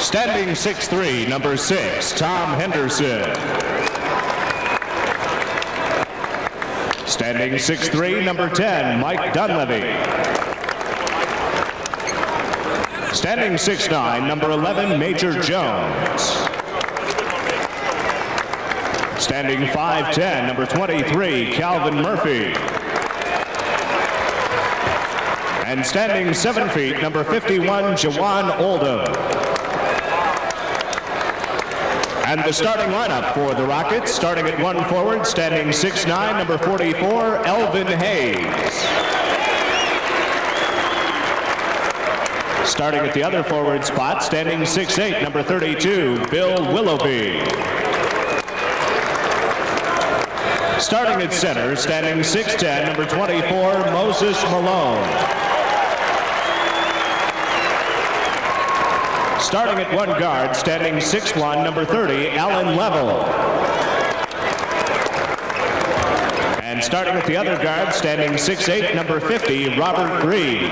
Standing 6'3", number 6, Tom Henderson. Standing 6'3", number 10, Mike Dunleavy. Standing 6'9", number 11, Major Jones. Standing 5'10", number 23, Calvin Murphy. And standing 7 feet, number 51, Jawan Oldham. And the starting lineup for the Rockets, starting at 1 forward, standing 6'9", number 44, Elvin Hayes. Starting at the other forward spot, standing 6'8", number 32, Bill Willoughby. Starting at center, standing 6'10", number 24, Moses Malone. Starting at 1 guard, standing 6'1", number 30, Alan Level. And starting at the other guard, standing 6'8", number 50, Robert Reid.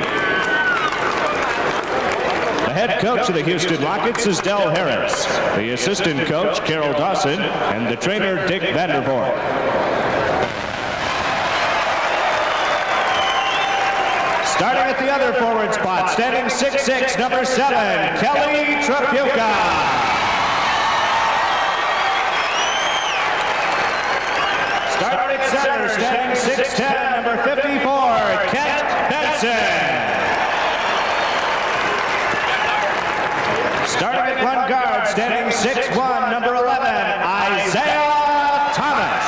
The head coach of the Houston Rockets is Del Harris. The assistant coach, Carol Dawson, and the trainer, Dick Vandervoort. Starting at the other forward spot, standing 6'6", number 7, Kelly Tripuka. Starting at center, standing 6'10", number 54, Kent Benson. Starting at 1 guard, standing 6'1", number 11, Isiah Thomas.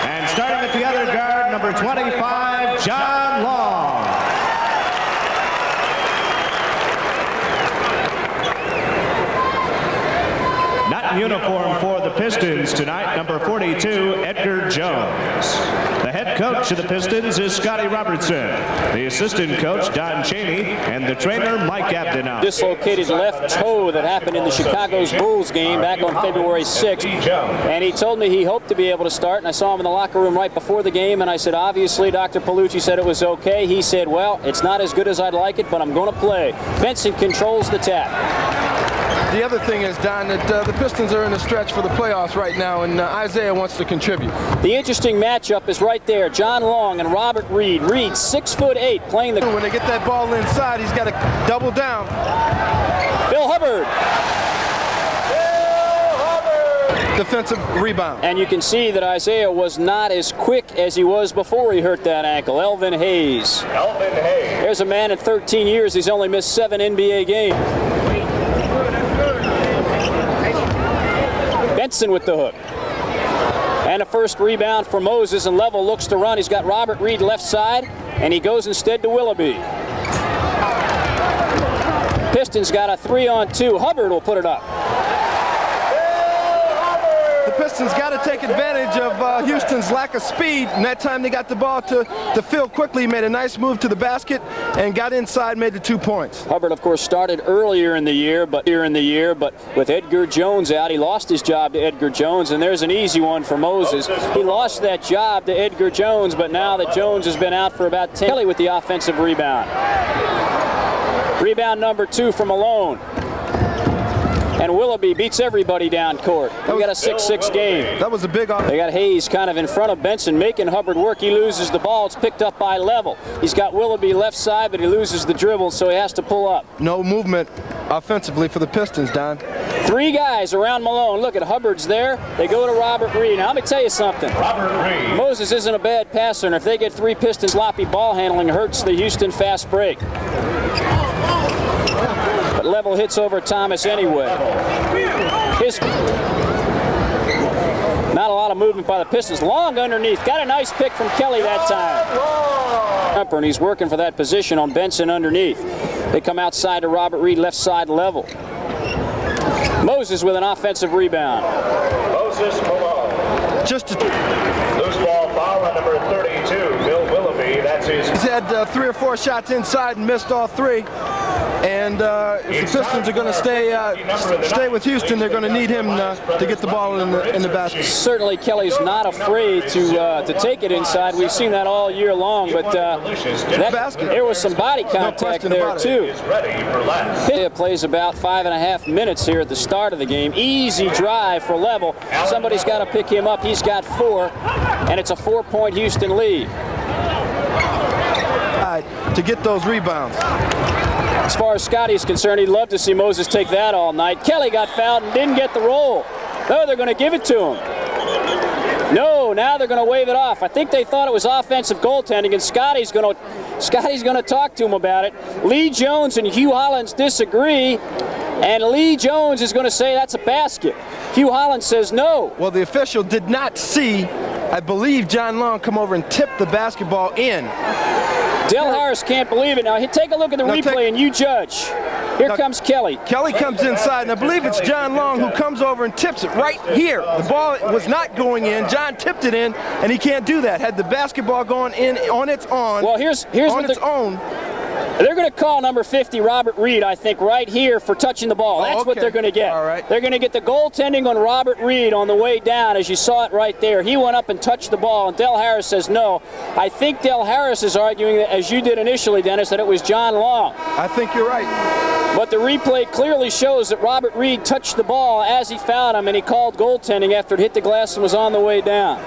And starting at the other guard, number 25, John Long. Not in uniform for the Pistons tonight, number 42, Edgar Jones. The head coach of the Pistons is Scotty Robertson. The assistant coach, Don Chaney, and the trainer, Mike Abdenon. Dislocated left toe that happened in the Chicago Bulls game back on February 6th. And he told me he hoped to be able to start, and I saw him in the locker room right before the game, and I said, obviously, Dr. Palucci said it was okay. He said, well, it's not as good as I'd like it, but I'm going to play. Benson controls the tap. The other thing is, Don, that the Pistons are in a stretch for the playoffs right now, and Isiah wants to contribute. The interesting matchup is right there. John Long and Robert Reid. Reid, 6'8", playing the... When they get that ball inside, he's got to double down. Bill Hubbard. Defensive rebound. And you can see that Isiah was not as quick as he was before he hurt that ankle. Elvin Hayes. Elvin Hayes. There's a man in 13 years, he's only missed 7 NBA games. Benson with the hook. And a first rebound for Moses, and Level looks to run. He's got Robert Reid left side, and he goes instead to Willoughby. Pistons got a 3-on-2. Hubbard will put it up. The Pistons got to take advantage of Houston's lack of speed, and that time they got the ball to Phil quickly. He made a nice move to the basket and got inside, made the 2 points. Hubbard, of course, started earlier in the year, but with Edgar Jones out, he lost his job to Edgar Jones, and there's an easy one for Moses. He lost that job to Edgar Jones, but now that Jones has been out for about 10, Kelly with the offensive rebound. Rebound number 2 from Malone. And Willoughby beats everybody down court. We got a 6-6 game. That was a big... They got Hayes kind of in front of Benson, making Hubbard work. He loses the ball. It's picked up by Level. He's got Willoughby left side, but he loses the dribble, so he has to pull up. No movement offensively for the Pistons, Don. 3 guys around Malone. Look at Hubbard's there. They go to Robert Reid. Now, let me tell you something. Robert Reid. Moses isn't a bad passer, and if they get 3 Pistons, sloppy ball handling hurts the Houston fast break. But Level hits over Thomas anyway. Not a lot of movement by the Pistons. Long underneath. Got a nice pick from Kelly that time. And he's working for that position on Benson underneath. They come outside to Robert Reid, left side Level. Moses with an offensive rebound. Moses Malone. Just Loose ball foul on number 32, Bill Willoughby. That's his... He's had 3 or 4 shots inside and missed all 3. And if the Pistons are going to stay with Houston, they're going to need him to get the ball in the basket. Certainly, Kelly's not afraid to take it inside. We've seen that all year long, but there was some body contact there too. It plays about 5.5 minutes here at the start of the game. Easy drive for Level. Somebody's got to pick him up. He's got 4, and it's a 4-point Houston lead. To get those rebounds. As far as Scotty's concerned, he'd love to see Moses take that all night. Kelly got fouled and didn't get the roll. No, they're going to give it to him. No, now they're going to wave it off. I think they thought it was offensive goaltending, and Scotty's going to talk to him about it. Lee Jones and Hugh Hollins disagree, and Lee Jones is going to say that's a basket. Hugh Hollins says no. Well, the official did not see, I believe, John Long come over and tip the basketball in. Del Harris can't believe it. Now, take a look at the replay and you judge. Here comes Kelly. Kelly comes inside, and I believe it's John Long who comes over and tips it right here. The ball was not going in. John tipped it in, and he can't do that. Had the basketball gone in on its own. Well, here's on its own. They're going to call number 50, Robert Reid, I think, right here for touching the ball. That's what they're going to get. All right. They're going to get the goaltending on Robert Reid on the way down, as you saw it right there. He went up and touched the ball, and Del Harris says no. I think Del Harris is arguing, that, as you did initially, Dennis, that it was John Long. I think you're right. But the replay clearly shows that Robert Reid touched the ball as he fouled him, and he called goaltending after it hit the glass and was on the way down.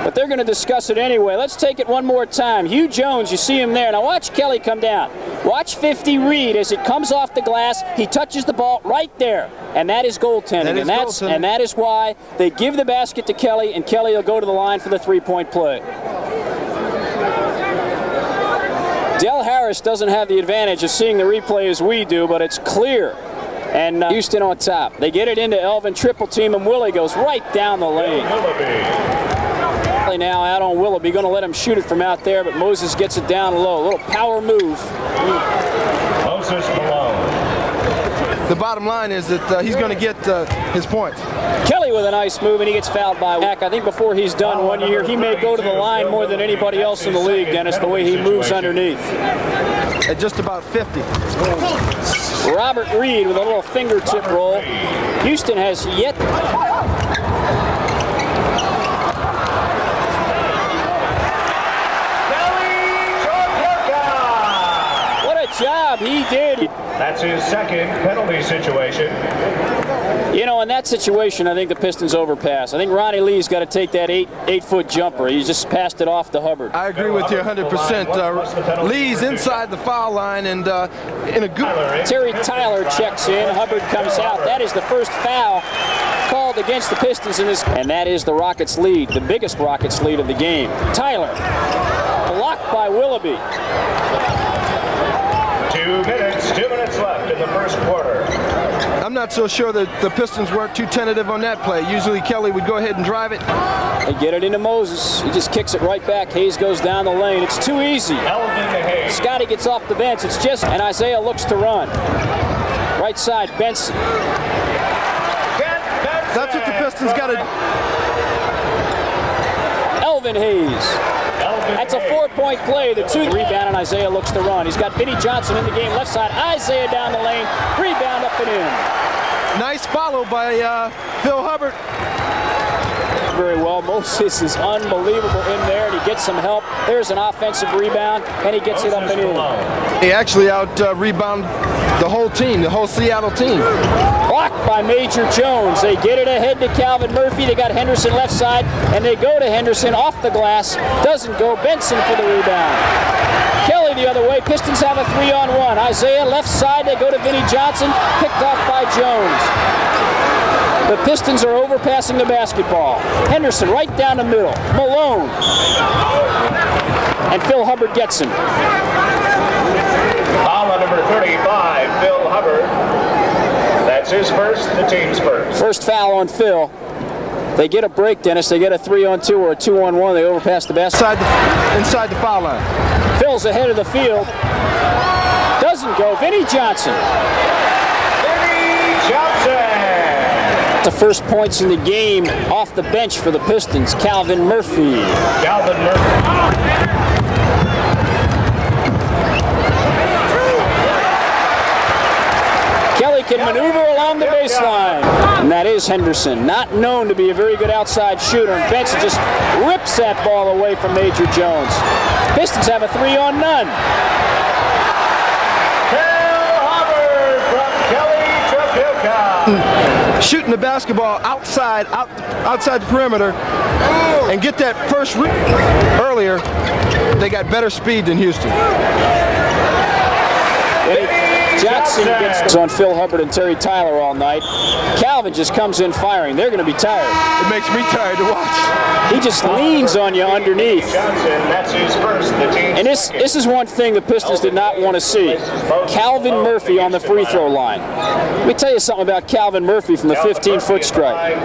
But they're going to discuss it anyway. Let's take it one more time. Hugh Jones, you see him there. Now watch Kelly come down. Watch 50 Reid as it comes off the glass. He touches the ball right there. And that is goaltending. And that is why they give the basket to Kelly, and Kelly will go to the line for the 3-point play. Del Harris doesn't have the advantage of seeing the replay as we do, but it's clear. And Houston on top. They get it into Elvin, triple team, and Willie goes right down the lane. Now out on Willoughby, going to let him shoot it from out there, but Moses gets it down low. A little power move. Moses Malone. The bottom line is that he's going to get his points. Kelly with a nice move, and he gets fouled by Wack. I think before he's done 1 year, he may go to the line more than anybody else in the league, Dennis, the way he moves underneath. At just about 50. Robert Reid with a little fingertip roll. Houston has yet... job he did. That's his second penalty situation. You know, in that situation, I think the Pistons overpass. I think Ronnie Lee's got to take that 8-foot jumper. He just passed it off to Hubbard. I agree with you 100%. Lee's inside the foul line, and in a good... Terry Tyler checks in. Hubbard comes out. That is the first foul called against the Pistons in this. And that is the Rockets' lead, the biggest Rockets' lead of the game. Tyler, blocked by Willoughby. 2 minutes left in the first quarter. I'm not so sure that the Pistons weren't too tentative on that play. Usually Kelly would go ahead and drive it. They get it into Moses. He just kicks it right back. Hayes goes down the lane. It's too easy. Scotty gets off the bench. It's just, and Isiah looks to run. Right side, Benson. That's what the Pistons got to... Elvin Hayes. That's a 4-point play. The 2 rebound, and Isiah looks to run. He's got Vinnie Johnson in the game, left side. Isiah down the lane. Rebound up and in. Nice follow by Phil Hubbard. Very well. Moses is unbelievable in there, and he gets some help. There's an offensive rebound, and he gets it up and in. He actually out-rebound the whole team, the whole Seattle team. Blocked by Major Jones. They get it ahead to Calvin Murphy. They got Henderson left side, and they go to Henderson off the glass. Doesn't go. Benson for the rebound. Kelly the other way. Pistons have a 3-on-1. Isiah left side. They go to Vinnie Johnson. Picked off by Jones. The Pistons are overpassing the basketball. Henderson right down the middle. Malone. And Phil Hubbard gets him. Foul on number 35, Phil Hubbard. That's his first, the team's first. First foul on Phil. They get a break, Dennis. They get a 3-on-2 or a 2-on-1. They overpass the basketball. Inside the foul line. Phil's ahead of the field. Doesn't go. Vinnie Johnson. Vinnie Johnson. The first points in the game off the bench for the Pistons. Calvin Murphy. can maneuver along the baseline. And that is Henderson, not known to be a very good outside shooter. And Benson just rips that ball away from Major Jones. Pistons have a 3-on-none. Shooting the basketball outside the perimeter and get that first earlier, they got better speed than Houston. Jackson gets on Phil Hubbard and Terry Tyler all night. Calvin just comes in firing. They're going to be tired. It makes me tired to watch. He just leans on you underneath. And this is one thing the Pistons did not want to see. Calvin Murphy on the free throw line. Let me tell you something about Calvin Murphy from the 15-foot stripe.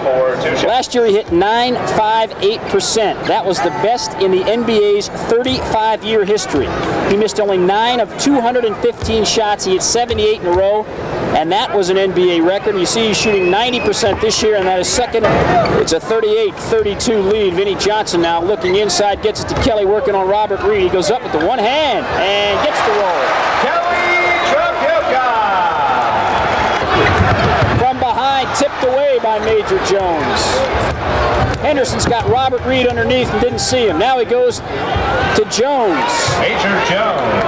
Last year he hit 9.58%. That was the best in the NBA's 35-year history. He missed only 9 of 215 shots. He hit 78 in a row, and that was an NBA record. You see he's shooting 90% this year, and that is second. It's a 38-32 lead. Vinnie Johnson now looking inside, gets it to Kelly, working on Robert Reid. He goes up with the one hand and gets the roll. Tripuka! From behind, tipped away by Major Jones. Henderson's got Robert Reid underneath and didn't see him. Now he goes to Jones. Major Jones.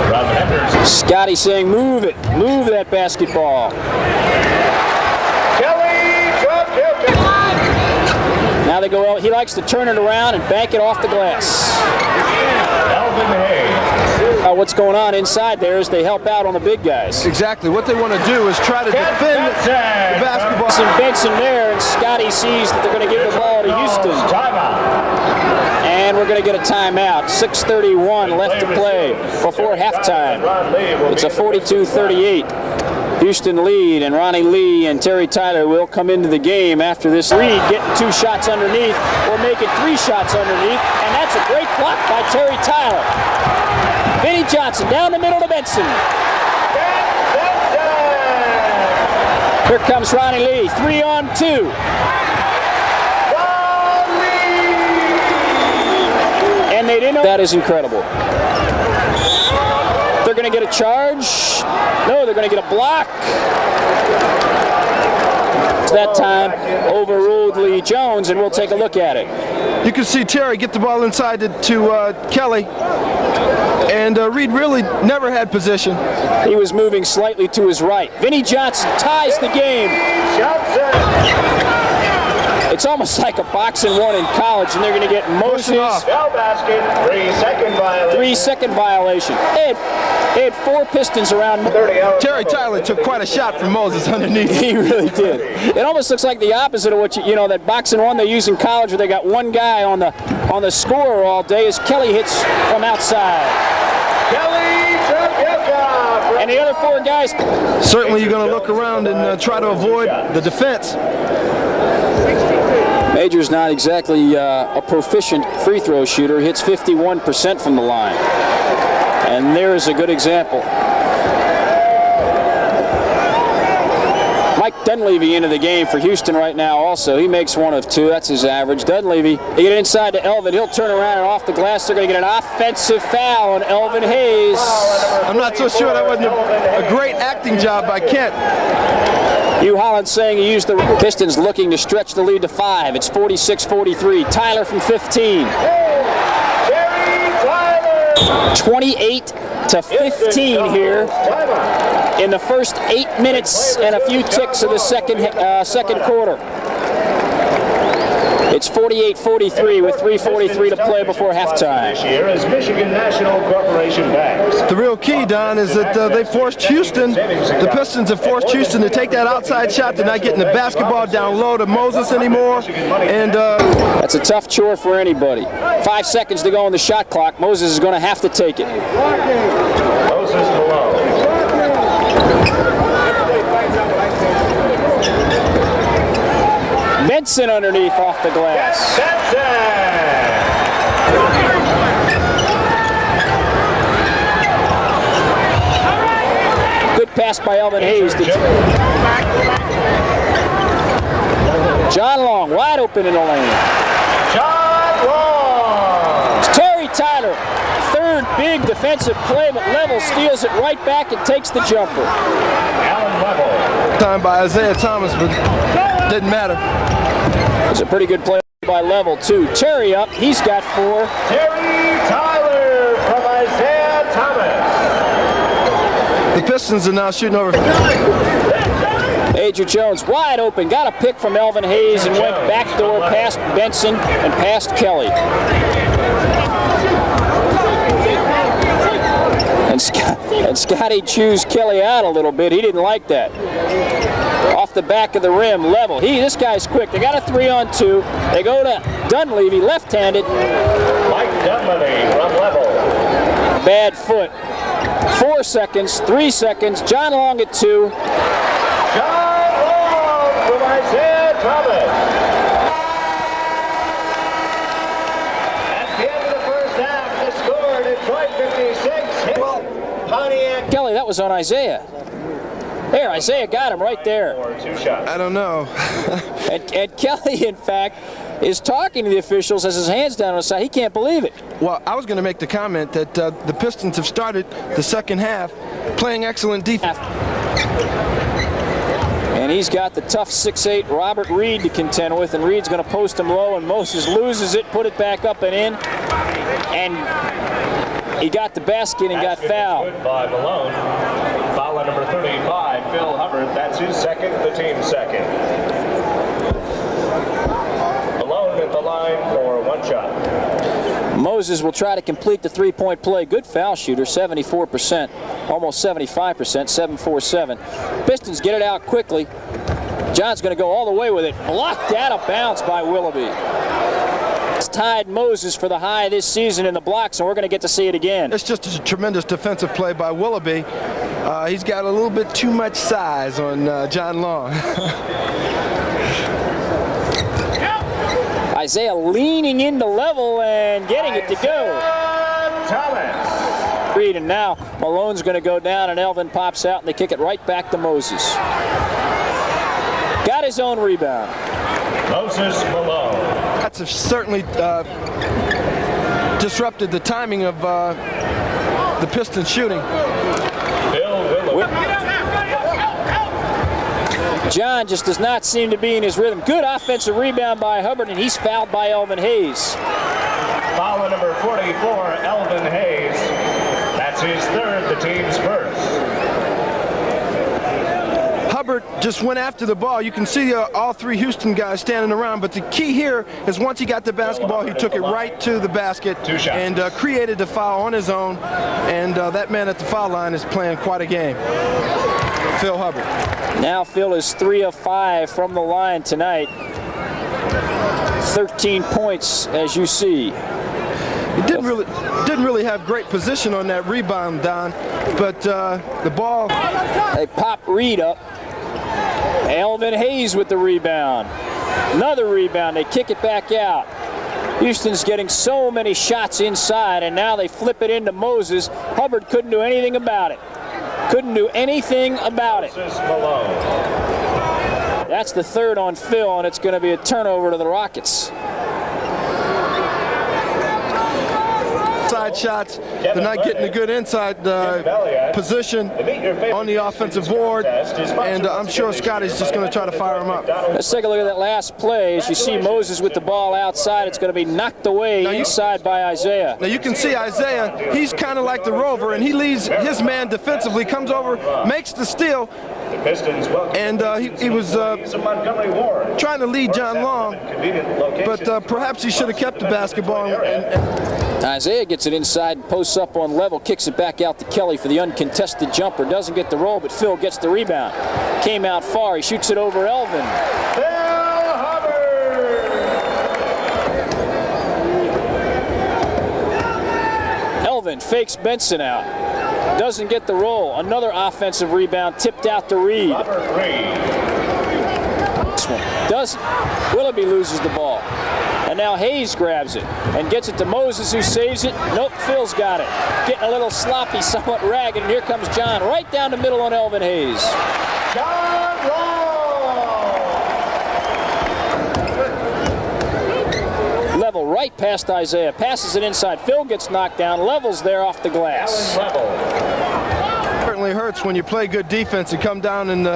From Henderson. Scotty saying, move it. Move that basketball. Kelly Tripuka. Now they go, he likes to turn it around and bank it off the glass. Elvin Hayes. What's going on inside there is they help out on the big guys. Exactly. What they want to do is try to defend the basketball. Benson there, and Scotty sees that they're going to give the ball to Houston. Timeout. And we're going to get a timeout. 6:31 left to play before halftime. It's a 42-38 Houston lead, and Ronnie Lee and Terry Tyler will come into the game after this. Reid getting 2 shots underneath, or making 3 shots underneath, and that's a great block by Terry Tyler. Vinnie Johnson down the middle to Benson. Here comes Ronnie Lee, 3-on-2. And they didn't know. That is incredible. They're going to get a charge. No, they're going to get a block. That time overruled Lee Jones, and we'll take a look at it. You can see Terry get the ball inside to Kelly, and Reid really never had position. He was moving slightly to his right. Vinnie Johnson ties the game. It's almost like a boxing one in college, and they're going to get Moses. Foul basket, 3-second violation. 3-second violation. They had 4 Pistons around. Terry Tyler took quite a shot from Moses underneath. He really did. It almost looks like the opposite of what you know, that boxing one they use in college where they got one guy on the scorer all day, as Kelly hits from outside. Kelly Tripuka. And the other 4 guys. Certainly you're going to look around and try to avoid the defense. Major's not exactly a proficient free throw shooter. Hits 51% from the line. And there's a good example. Mike Dunleavy into the game for Houston right now also. He makes 1 of 2. That's his average. Dunleavy, they get inside to Elvin. He'll turn around and off the glass. They're going to get an offensive foul on Elvin Hayes. I'm not so sure that wasn't a great acting job by Kent. Hugh Holland saying he used the Pistons looking to stretch the lead to 5. It's 46-43. Tyler from 15. 28-15 here in the first 8 minutes and a few ticks of the second quarter. It's 48-43 with 3:43 to play before halftime. This year is Michigan National Corporation Banks. The real key, Don, is that they forced Houston, the Pistons have forced Houston to take that outside shot. They're not getting the basketball down low to Moses anymore. And that's a tough chore for anybody. 5 seconds to go on the shot clock. Moses is going to have to take it. Moses Malone. Benson underneath off the glass. Good pass by Elvin Hayes. John Long wide open in the lane. John Long. It's Terry Tyler, third big defensive play, but Level steals it right back and takes the jumper. Alan Level. Time by Isiah Thomas, but didn't matter. It's a pretty good play by Level, too. Terry up. He's got 4. Terry Tyler from Isiah Thomas. The Pistons are now shooting over. Major Jones wide open, got a pick from Elvin Hayes and went backdoor past Benson and past Kelly. And Scotty chews Kelly out a little bit. He didn't like that. Off the back of the rim, Level. This guy's quick. They got a 3-on-2. They go to Dunleavy, left-handed. Mike Dunleavy from Level. Bad foot. 4 seconds, 3 seconds. John Long at 2. John Long from Isiah Thomas. At the end of the first half, the score, Detroit 56, Pontiac. Kelly, that was on Isiah. There, Isiah got him right there. Or 2 shots. I don't know. And Kelly, in fact, is talking to the officials, has his hands down on his side. He can't believe it. Well, I was going to make the comment that the Pistons have started the second half playing excellent defense. And he's got the tough 6'8" Robert Reid to contend with, and Reid's going to post him low, and Moses loses it, put it back up and in, and he got the basket and got fouled. Good by Malone. Foul on number 35, Phil Hubbard. That's his second, the team's second. Malone at the line for 1 shot. Moses will try to complete the three-point play. Good foul shooter, 74%, almost 75%, 7-4-7. Pistons get it out quickly. John's going to go all the way with it. Blocked out of bounds by Willoughby. It's tied Moses for the high this season in the blocks, and we're going to get to see it again. It's just a tremendous defensive play by Willoughby. He's got a little bit too much size on John Long. Isiah leaning into Level and getting it to go. Thomas. Reid, and now Malone's going to go down, and Elvin pops out, and they kick it right back to Moses. Got his own rebound. Moses Malone. That's certainly disrupted the timing of the Pistons shooting. Bill Willoughby. John just does not seem to be in his rhythm. Good offensive rebound by Hubbard, and he's fouled by Elvin Hayes. Foul on number 44, Elvin Hayes. That's his third, the team's first. Hubbard just went after the ball. You can see all 3 Houston guys standing around, but the key here is once he got the basketball, he took it right to the basket and created the foul on his own, and that man at the foul line is playing quite a game. Phil Hubbard. Now Phil is 3 of 5 from the line tonight. 13 points, as you see. He didn't really have great position on that rebound, Don, but the ball. They pop Reid up. Elvin Hayes with the rebound. Another rebound. They kick it back out. Houston's getting so many shots inside, and now they flip it into Moses. Hubbard couldn't do anything about it. Couldn't do anything about it. Moses Malone. That's the third on Phil, and it's going to be a turnover to the Rockets. Side shots, they're not getting a good inside position on the offensive board, and I'm sure Scotty's just going to try to fire him up. Let's take a look at that last play. As you see Moses with the ball outside, it's going to be knocked away inside by Isiah. Now you can see Isiah, he's kind of like the rover, and he leaves his man defensively, comes over, makes the steal, The Pistons and he was trying to lead John Long, but perhaps he should have kept the basketball. Isiah gets it inside and posts up on Level, kicks it back out to Kelly for the uncontested jumper. Doesn't get the roll, but Phil gets the rebound. Came out far. He shoots it over Elvin. Phil Hubbard. Elvin fakes Benson out. Doesn't get the roll. Another offensive rebound tipped out to Reid. Robert Reid. This one doesn't. Willoughby loses the ball. And now Hayes grabs it and gets it to Moses, who saves it. Nope, Phil's got it. Getting a little sloppy, somewhat ragged, and here comes John right down the middle on Elvin Hayes. John Long. Level Level right past Isiah. Passes it inside. Phil gets knocked down. Level's there off the glass. Certainly hurts when you play good defense and come down and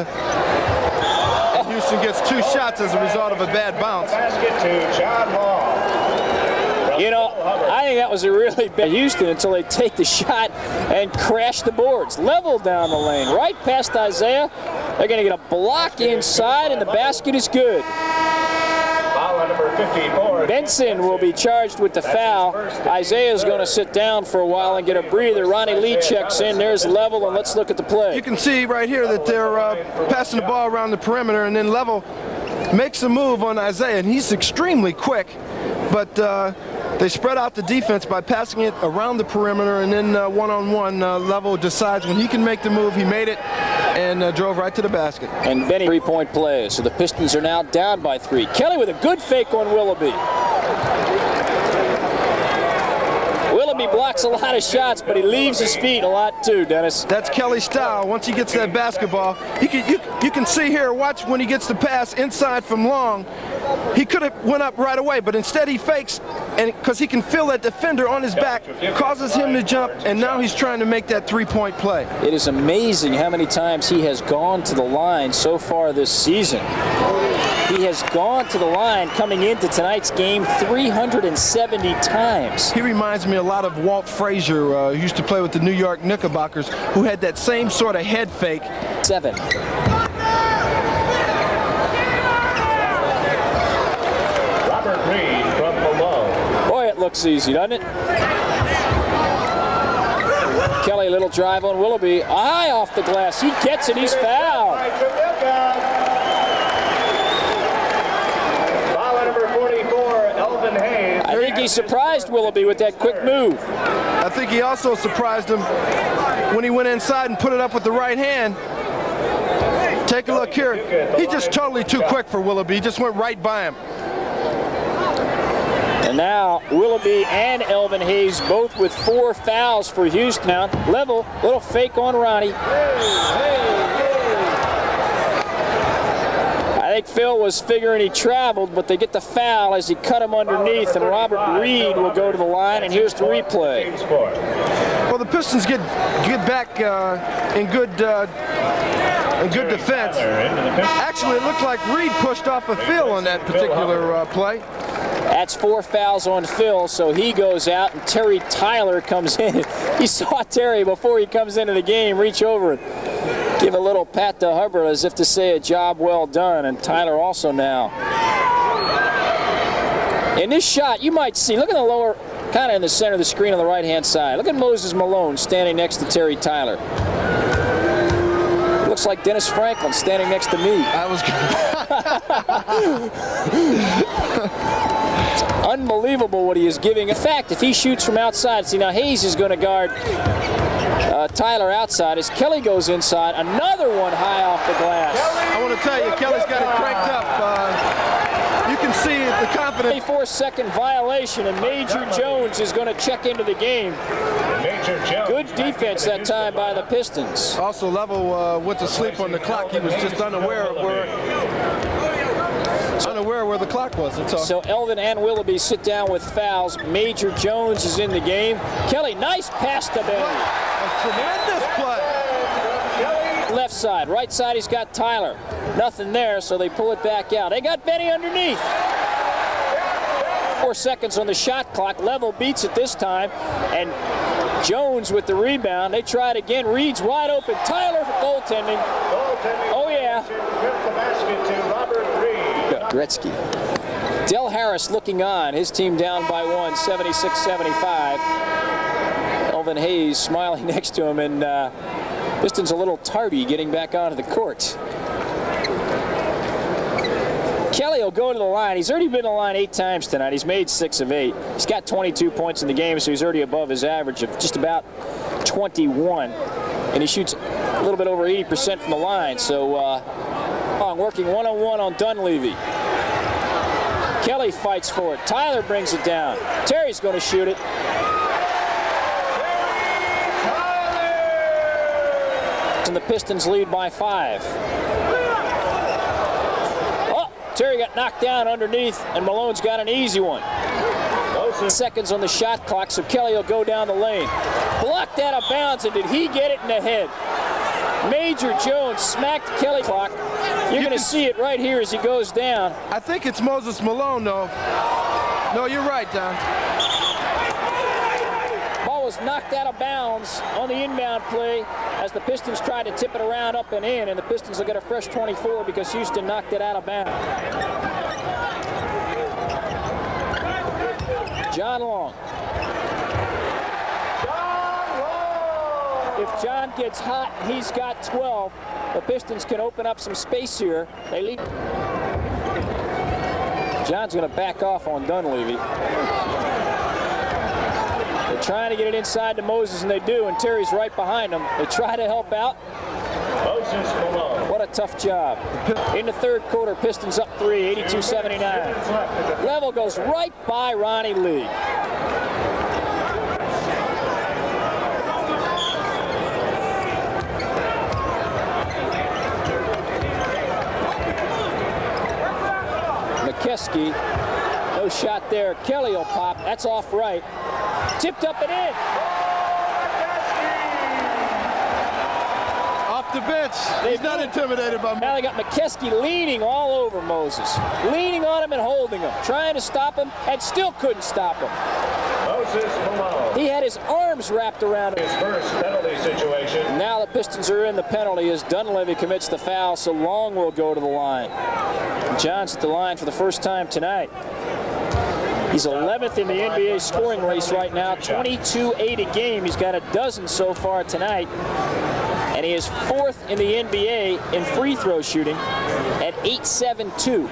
Houston gets 2 shots as a result of a bad bounce. Basket to John Long. You know, I think that was a really bad Houston until they take the shot and crash the boards. Level down the lane, right past Isiah. They're going to get a block inside, and the basket is good. Foul on number 54. Benson will be charged with the foul. Isaiah's going to sit down for a while and get a breather. Ronnie Lee checks in. There's Level, and let's look at the play. You can see right here that they're passing the ball around the perimeter, and then Level makes a move on Isiah, and he's extremely quick. But they spread out the defense by passing it around the perimeter, and then one-on-one, Level decides when he can make the move. He made it and drove right to the basket. And Benny, 3-point play. So the Pistons are now down by 3. Kelly with a good fake on Willoughby. Willoughby blocks a lot of shots, but he leaves his feet a lot too, Dennis. That's Kelly's style. Once he gets that basketball, you can see here, watch when he gets the pass inside from Long. He could have went up right away, but instead he fakes, and because he can feel that defender on his back, causes him to jump, and now he's trying to make that 3-point play. It is amazing how many times he has gone to the line so far this season. He has gone to the line coming into tonight's game 370 times. He reminds me a lot of Walt Frazier, who used to play with the New York Knickerbockers, who had that same sort of head fake. 7. Robert Reid from Malone. Boy, it looks easy, doesn't it? Kelly, little drive on Willoughby. Eye off the glass. He gets it. He's fouled. By Tripuka. Foul on number 44, Elvin Hayes. I think he surprised Willoughby with that quick move. I think he also surprised him when he went inside and put it up with the right hand. Take a look here. He's just totally too quick for Willoughby. He just went right by him. And now Willoughby and Elvin Hayes both with 4 fouls for Houston. Now Level, little fake on Ronnie. I think Phil was figuring he traveled, but they get the foul as he cut him underneath, and Robert Reid will go to the line, and here's the replay. Well, the Pistons get back in good defense. Actually, it looked like Reid pushed off of Phil on that particular play. That's 4 fouls on Phil, so he goes out, and Terry Tyler comes in. He saw Terry before he comes into the game reach over and give a little pat to Hubbard as if to say a job well done, and Tyler also now. In this shot, you might see, look at the lower, kind of in the center of the screen on the right-hand side. Look at Moses Malone standing next to Terry Tyler. Looks like Dennis Franklin standing next to me. It's unbelievable what he is giving. In fact, if he shoots from outside, see now Hayes is going to guard Tyler outside. As Kelly goes inside, another one high off the glass. I want to tell you, Kelly's got it cranked up. You can see the confidence. 24-second violation, and Major Jones is going to check into the game. Good defense that time by the Pistons. Also, Level went to sleep on the clock. He was just unaware of where the clock was. That's all. So Elvin and Willoughby sit down with fouls. Major Jones is in the game. Kelly, nice pass to Benny. A tremendous play. Left side, right side he's got Tyler. Nothing there, so they pull it back out. They got Benny underneath. 4 seconds on the shot clock. Level beats it this time, and Jones with the rebound. They try it again. Reid's wide open. Tyler for goaltending. Oh yeah. Gretzky. Del Harris looking on. His team down by 1, 76-75. Elvin Hayes smiling next to him, and Pistons a little tardy getting back onto the court. Kelly will go to the line. He's already been to the line 8 times tonight. He's made 6 of 8. He's got 22 points in the game, so he's already above his average of just about 21. And he shoots a little bit over 80% from the line. So working one-on-one on Dunleavy. Kelly fights for it. Tyler brings it down. Terry's going to shoot it. And the Pistons lead by 5. Oh, Terry got knocked down underneath, and Malone's got an easy one. Seconds on the shot clock, so Kelly will go down the lane. Blocked out of bounds, and did he get it in the head? Major Jones smacked Kelly clock. You're going to see it right here as he goes down. I think it's Moses Malone, though. No, you're right, Don. Ball was knocked out of bounds on the inbound play as the Pistons tried to tip it around up and in, and the Pistons will get a fresh 24 because Houston knocked it out of bounds. John Long. If John gets hot, he's got 12. The Pistons can open up some space here. They lead. John's going to back off on Dunleavy. They're trying to get it inside to Moses, and they do, and Terry's right behind them. They try to help out. Moses Malone. What a tough job. In the third quarter, Pistons up 3, 82-79. Level goes right by Ronnie Lee. McKeskey, no shot there. Kelly will pop. That's off right. Tipped up and in. Off the bench. He's not intimidated by Now they got McKeskey leaning all over Moses. Leaning on him and holding him. Trying to stop him and still couldn't stop him. Moses Malone. He had his arms wrapped around him. His first penalty situation. Now the Pistons are in the penalty as Dunleavy commits the foul, so Long will go to the line. John's at the line for the first time tonight. He's 11th in the NBA scoring race right now, 22-8 a game. He's got a dozen so far tonight. And he is 4th in the NBA in free throw shooting at 8.72.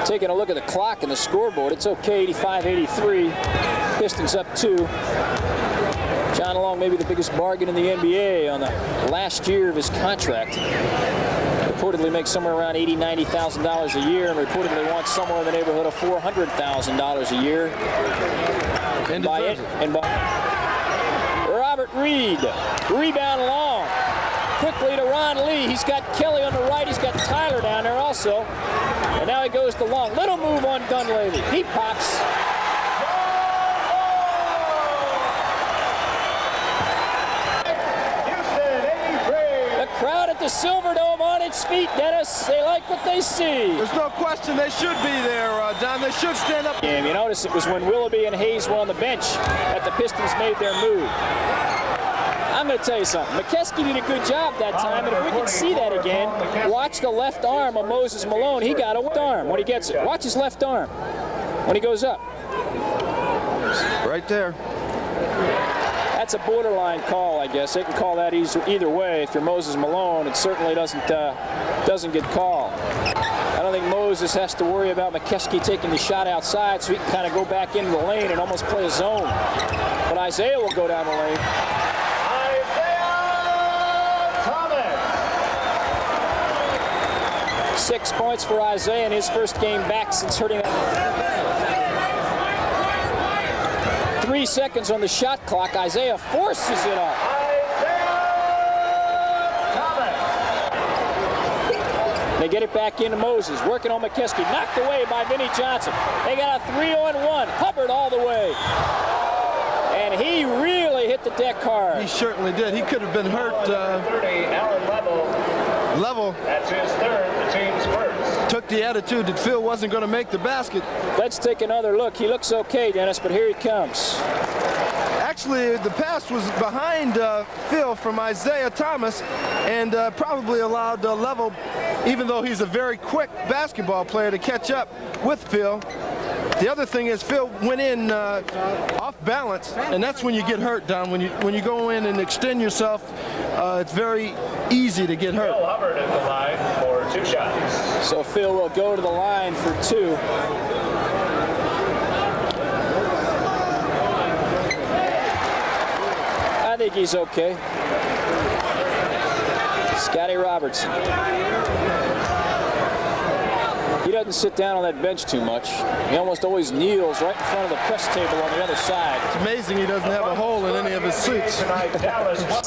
Taking a look at the clock and the scoreboard, it's okay, 85-83. Pistons up 2. John Long, maybe the biggest bargain in the NBA on the last year of his contract. Reportedly makes somewhere around $80,000, $90,000 a year, and reportedly wants somewhere in the neighborhood of $400,000 a year. And by Robert Reid, rebound Long. Quickly to Ron Lee. He's got Kelly on the right. He's got Tyler down there also. And now he goes to Long. Little move on Dunleavy. He pops. Houston, 83. The crowd at the Silverdome on its feet, Dennis. They like what they see. There's no question they should be there, Don. They should stand up. Game. You notice it was when Willoughby and Hayes were on the bench that the Pistons made their move. I'm going to tell you something. McKeskey did a good job that time, and if we can see that again, watch the left arm of Moses Malone. He got a left arm when he gets it. Watch his left arm when he goes up. Right there. That's a borderline call, I guess. They can call that either way. If you're Moses Malone, it certainly doesn't get called. I don't think Moses has to worry about McKeskey taking the shot outside, so he can kind of go back into the lane and almost play a zone. But Isiah will go down the lane. Isiah Thomas. 6 points for Isiah in his first game back since hurting. 3 seconds on the shot clock. Isiah forces it up. They get it back into Moses, working on McKeskey. Knocked away by Vinnie Johnson. They got a 3-on-1. Hubbard all the way. And he really hit the deck hard. He certainly did. He could have been hurt. 30, Allen Level. That's his third, the team's first. Took the attitude that Phil wasn't going to make the basket. Let's take another look. He looks okay, Dennis, but here he comes. Actually, the pass was behind Phil from Isiah Thomas and probably allowed Level, even though he's a very quick basketball player, to catch up with Phil. The other thing is Phil went in off balance, and that's when you get hurt, Don. When you go in and extend yourself, it's very easy to get hurt. Phil Hubbard at the line for 2 shots. So Phil will go to the line for 2. I think he's okay. Scotty Robertson. He doesn't sit down on that bench too much. He almost always kneels right in front of the press table on the other side. It's amazing he doesn't have a hole in any of his suits.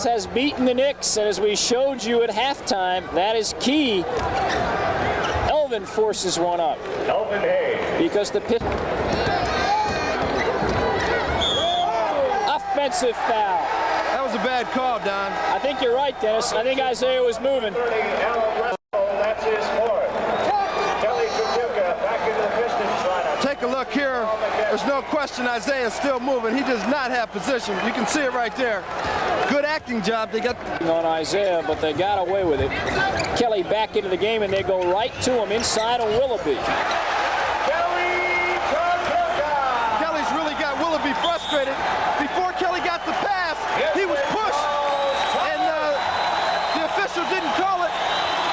Has beaten the Knicks, and as we showed you at halftime, that is key. Elvin forces one up. Elvin Hayes. Because the offensive foul. That was a bad call, Don. I think you're right, Dennis. I think Isiah was moving. That's his fourth. Kelly Tripuka back into the Pistons lineup. Take a look here. There's no question Isiah is still moving. He does not have position. You can see it right there. Good acting job. They got on Isiah, but they got away with it. Kelly back into the game, and they go right to him inside on Willoughby. Kelly's really got Willoughby frustrated. Before Kelly got the pass, he was pushed, and the official didn't call it,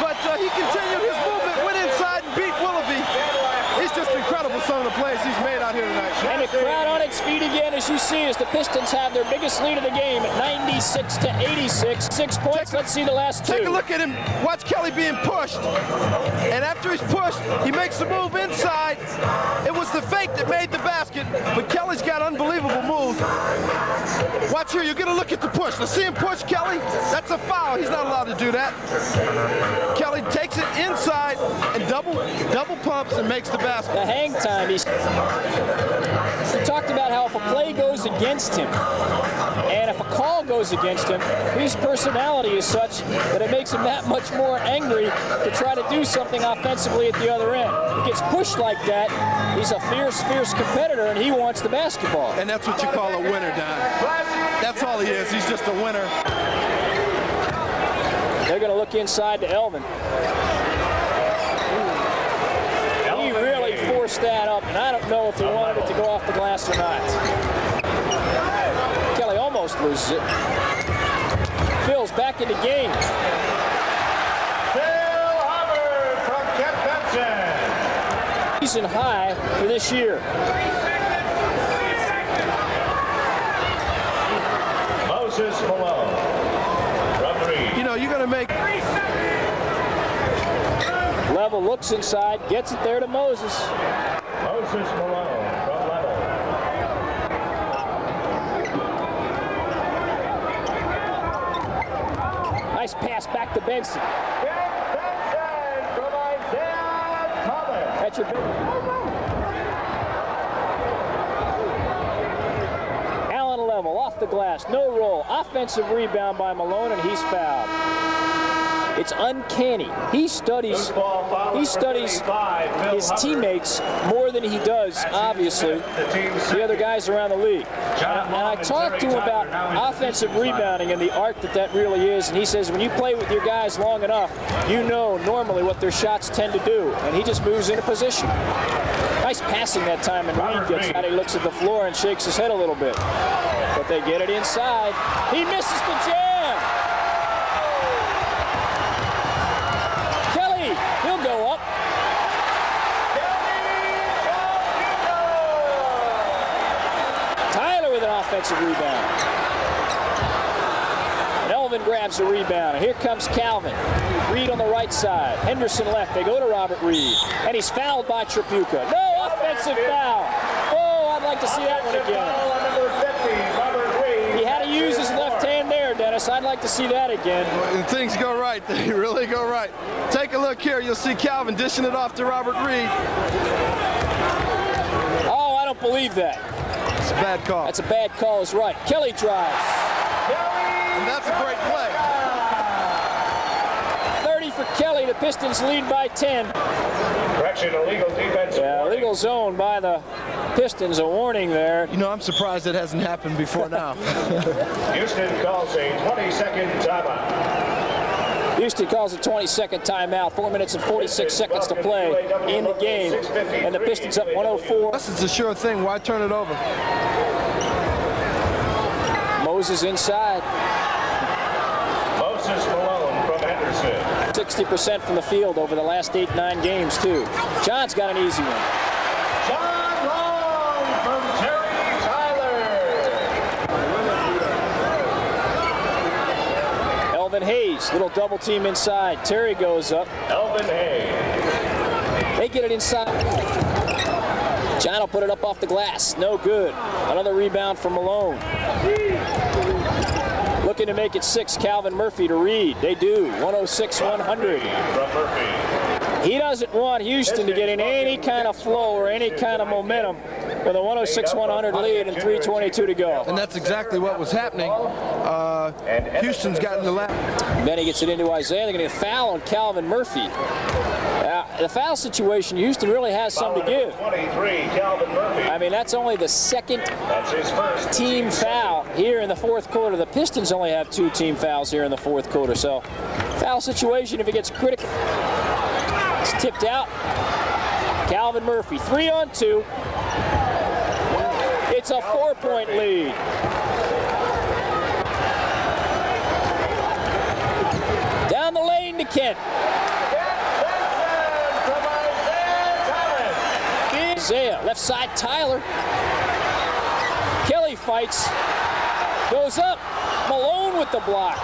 but he continued his movement, went inside and beat Willoughby. He's just incredible, some of the plays he's made out here tonight. And the crowd on its feet again, as you see, as the Pistons have their biggest lead of the game at 96-86. 6 points. Let's see the last two. Take a look at him. Watch Kelly being pushed. And after he's pushed, he makes the move inside. It was the fake that made the basket, but Kelly's got unbelievable moves. Watch here. You're going to look at the push. Let's see him push Kelly. That's a foul. He's not allowed to do that. Kelly takes it inside and double pumps and makes the basket. The hang time. He talked about how if a play goes against him, and if a call goes against him, his personality is such that it makes him that much more angry to try to do something offensively at the other end. He gets pushed like that. He's a fierce competitor, and he wants the basketball. And that's what you call a winner, Don. That's all he is. He's just a winner. They're going to look inside to Elvin. He really forced that up, and I don't know if he wanted it to go off the glass or not. Kelly almost loses it. Phil's back in the game. Phil Hubbard from Kent Benson. Season high for this year. Moses Malone from Reid. You know, you're going to make... Level looks inside, gets it there to Moses. Moses Malone from Level. Nice pass back to Benson. Kent Benson from Isiah Thomas. That's your Allen Level off the glass, no roll. Offensive rebound by Malone, and he's fouled. It's uncanny. He studies his teammates more than he does, obviously, the other guys around the league. And I talked to him about offensive rebounding and the art that really is, and he says when you play with your guys long enough, you know normally what their shots tend to do, and he just moves into position. Nice passing that time, and Reid gets out. He looks at the floor and shakes his head a little bit. But they get it inside. He misses the jam. He'll go up. Tyler with an offensive rebound. And Elvin grabs the rebound. And here comes Calvin. Reid on the right side. Henderson left. They go to Robert Reid. And he's fouled by Tripuka. No offensive foul. Oh, I'd like to see that one again. He had to use his left hand there, Dennis. I'd like to see that again. And things go right. They really go right. Take a look here. You'll see Calvin dishing it off to Robert Reid. Oh, I don't believe that. It's a bad call. That's a bad call, is right. Kelly drives. And that's a great play. 30 for Kelly. The Pistons lead by 10. Correction, illegal defense. Yeah, illegal zone by the Pistons. A warning there. You know, I'm surprised it hasn't happened before now. Houston calls a 20-second timeout. Houston calls a 20-second timeout. 4 minutes and 46 seconds to play in the game. And the Pistons up 104. This is a sure thing. Why turn it over? Moses inside. Moses Malone from Henderson. 60% from the field over the last 8-9 games, too. John's got an easy one. John Long from Terry Tyler. Elvin Hayes, little double team inside. Terry goes up. Elvin Hayes. They get it inside. John will put it up off the glass. No good. Another rebound from Malone. Looking to make it 6. Calvin Murphy to Reid. They do. 106-100. He doesn't want Houston to get in any kind of flow or any kind of momentum with a 106-100 lead and 3:22 to go. And that's exactly what was happening. Houston's gotten the lap. Benny gets it into Isiah. They're going to get a foul on Calvin Murphy. The foul situation, Houston really has something to give. 23, Calvin Murphy. I mean, that's only the second That's his first team foul here in the fourth quarter. The Pistons only have 2 team fouls here in the fourth quarter. So, foul situation, if it gets critical, it's tipped out. Calvin Murphy, 3 on 2. It's a 4-point lead. Down the lane to Kent. from Isiah Thomas. Isiah, left side, Tyler. Kelly fights, goes up. Malone with the block.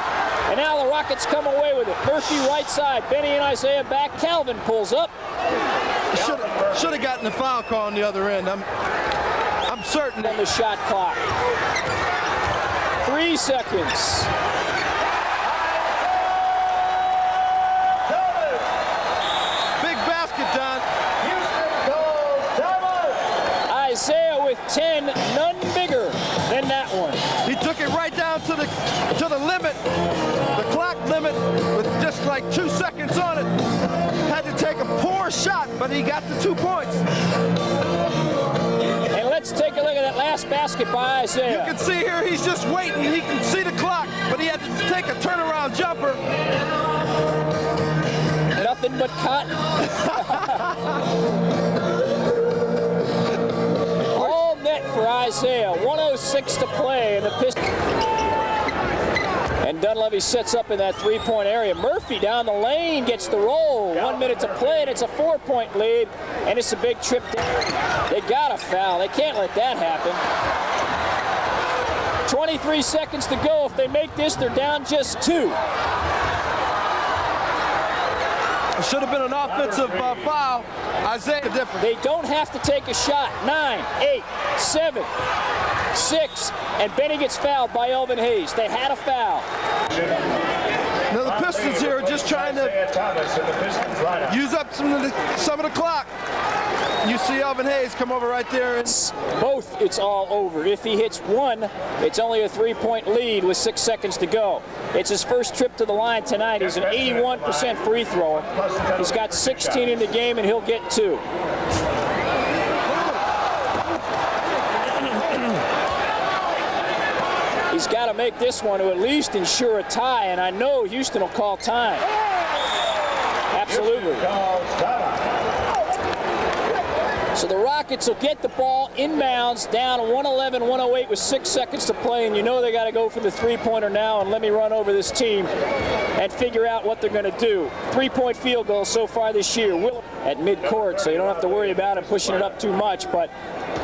And now the Rockets come away with it. Murphy right side, Benny and Isiah back. Calvin pulls up. Should have gotten the foul call on the other end. I'm certain. On the shot clock. 3 seconds. Big basket, Don. Houston calls timeout. Isiah with 10, none bigger than that one. He took it right down to the limit, the clock limit, with just like 2 seconds on it. Had to take a poor shot, but he got the 2 points. And let's take a look at that last basket by You Isiah. can see here he's just waiting. He can see the clock, but he had to take a turnaround jumper. Nothing but cotton. All net for Isiah. 106 to play, and the Pistons. And Dunleavy sets up in that 3-point area. Murphy down the lane gets the roll. 1 minute to play, and it's a 4-point lead, and it's a big trip. They got a foul. They can't let that happen. 23 seconds to go. If they make this, they're down just 2. It should have been an offensive foul. Isiah different. They don't have to take a shot. 9, 8, 7, 6, and Benny gets fouled by Elvin Hayes. They had a foul. Now the Pistons here are just trying to Isiah Thomas in the Pistons lineup. use up some of the clock. You see Elvin Hayes come over right there. Both, it's all over. If he hits one, it's only a 3-point lead with 6 seconds to go. It's his first trip to the line tonight. He's an 81% free thrower. He's got 16 in the game, and he'll get 2. He's got to make this one to at least ensure a tie, and I know Houston will call time. Absolutely. Calls timeout. So the Rockets will get the ball inbounds down 111-108 with 6 seconds to play, and you know they got to go for the 3-pointer now, and let me run over this team and figure out what they're going to do. 3-point field goal so far this year at midcourt, so you don't have to worry about him pushing it up too much, but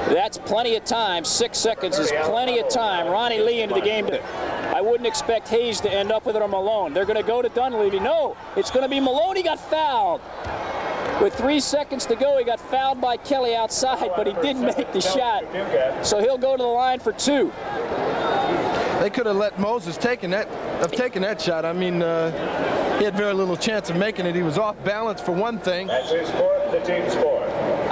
that's plenty of time. 6 seconds is plenty of time. Ronnie Lee into the game. I wouldn't expect Hayes to end up with it or Malone. They're going to go to Dunleavy. No, it's going to be Malone. He got fouled. With 3 seconds to go, he got fouled by Kelly outside, but he didn't make the shot. So he'll go to the line for 2. They could have let Moses taken that shot. I mean, he had very little chance of making it. He was off balance for one thing. That's his fourth, the team score.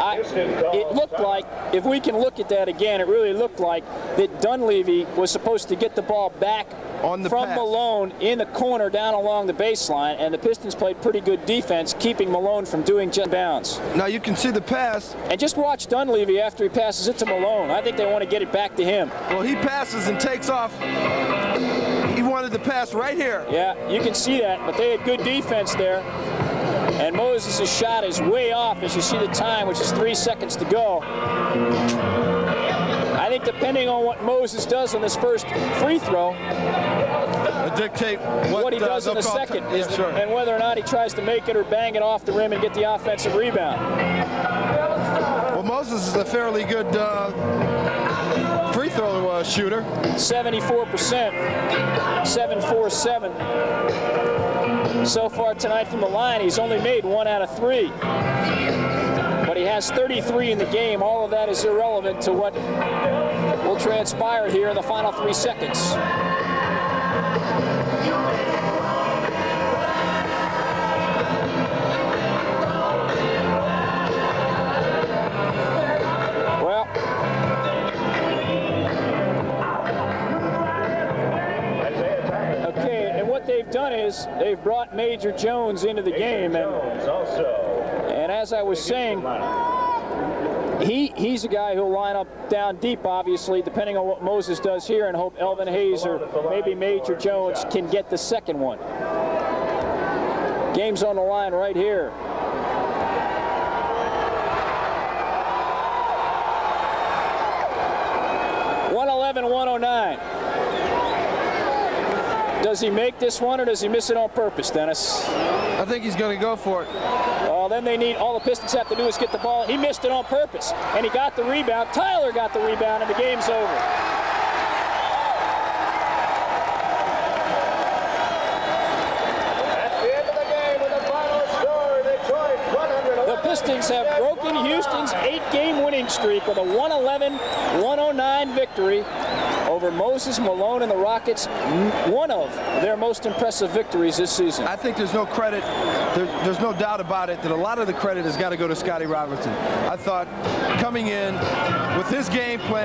It looked like, if we can look at that again, it really looked like that Dunleavy was supposed to get the ball back on the from pass. Malone in the corner down along the baseline, and the Pistons played pretty good defense, keeping Malone from doing just bounds. Now you can see the pass. And just watch Dunleavy after he passes it to Malone. I think they want to get it back to him. Well, he passes and takes off. He wanted to pass right here. Yeah, you can see that, but they had good defense there. And Moses' shot is way off as you see the time, which is 3 seconds to go. I think depending on what Moses does on this first free throw, Dictate what he does in the second, Yeah, sure. and whether or not he tries to make it or bang it off the rim and get the offensive rebound. Well, Moses is a fairly good free throw shooter. 74%, 7-4-7. So far tonight from the line, he's only made 1 out of 3. he has 33 in the game. All of that is irrelevant to what will transpire here in the final 3 seconds. Well, okay, and what they've done is they've brought Major Jones into the game, and as I was saying, he's a guy who'll line up down deep, obviously, depending on what Moses does here, and hope Elvin Hayes or maybe Major Jones can get the second one. Game's on the line right here. .111.109. Does he make this one, or does he miss it on purpose, Dennis? I think he's going to go for it. Then they need, all the Pistons have to do is get the ball. He missed it on purpose, and he got the rebound. Tyler got the rebound, and the game's over. At the end of the game with the final score, Detroit 100. The Pistons have broken Houston's 8-game winning streak with a 111-109 victory over Moses Malone and the Rockets, one of their most impressive victories this season. I think there's no credit, there's no doubt about it, that a lot of the credit has got to go to Scotty Robertson. I thought coming in with his game plan,